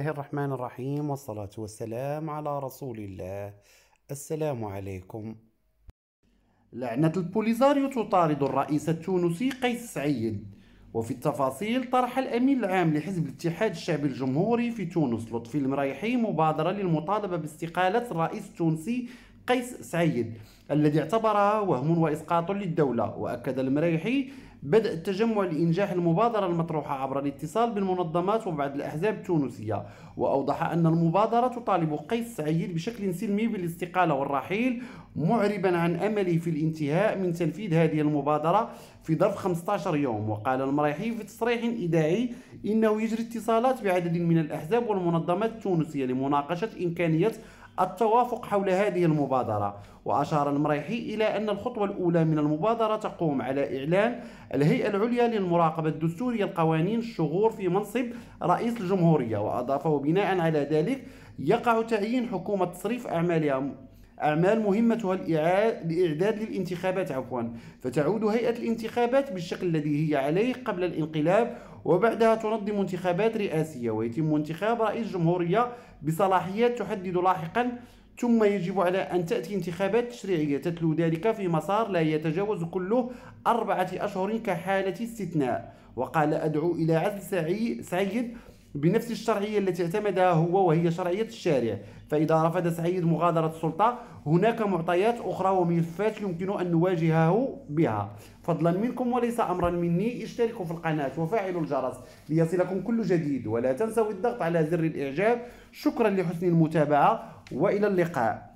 الله الرحمن الرحيم، والصلاة والسلام على رسول الله. السلام عليكم. لعنة البوليزاريو تطارد الرئيس التونسي قيس سعيد. وفي التفاصيل، طرح الأمين العام لحزب الاتحاد الشعبي الجمهوري في تونس لطفي المريحي مبادرة للمطالبة باستقالة الرئيس التونسي قيس سعيد، الذي اعتبرها وهم وإسقاط للدولة. وأكد المريحي بدء التجمع لإنجاح المبادرة المطروحة عبر الاتصال بالمنظمات وبعض الأحزاب التونسية، وأوضح أن المبادرة تطالب قيس سعيد بشكل سلمي بالاستقالة والرحيل، معربا عن أمله في الانتهاء من تنفيذ هذه المبادرة في ظرف 15 يوم. وقال المريحي في تصريح إذاعي إنه يجري اتصالات بعدد من الأحزاب والمنظمات التونسية لمناقشة إمكانية التوافق حول هذه المبادرة. وأشار المريحي إلى أن الخطوة الأولى من المبادرة تقوم على إعلان الهيئة العليا للمراقبة الدستورية القوانين الشغور في منصب رئيس الجمهورية. وأضاف وبناء على ذلك يقع تعيين حكومة تصريف أعمال مهمتها الإعداد للانتخابات فتعود هيئة الانتخابات بالشكل الذي هي عليه قبل الانقلاب، وبعدها تنظم انتخابات رئاسية ويتم انتخاب رئيس جمهورية بصلاحيات تحدد لاحقا، ثم يجب على أن تأتي انتخابات تشريعية تتلو ذلك في مسار لا يتجاوز كله 4 أشهر كحالة استثناء. وقال أدعو إلى عزل سعيد بنفس الشرعية التي اعتمدها هو، وهي شرعية الشارع. فإذا رفض سعيد مغادرة السلطة هناك معطيات أخرى وملفات يمكن أن نواجهه بها. فضلا منكم وليس أمرا مني، اشتركوا في القناة وفعلوا الجرس ليصلكم كل جديد، ولا تنسوا الضغط على زر الإعجاب. شكرا لحسن المتابعة، وإلى اللقاء.